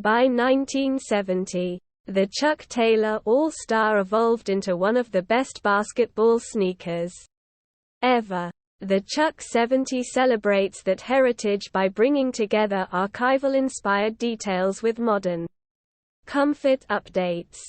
By 1970, the Chuck Taylor All-Star evolved into one of the best basketball sneakers ever. The Chuck 70 celebrates that heritage by bringing together archival-inspired details with modern comfort updates.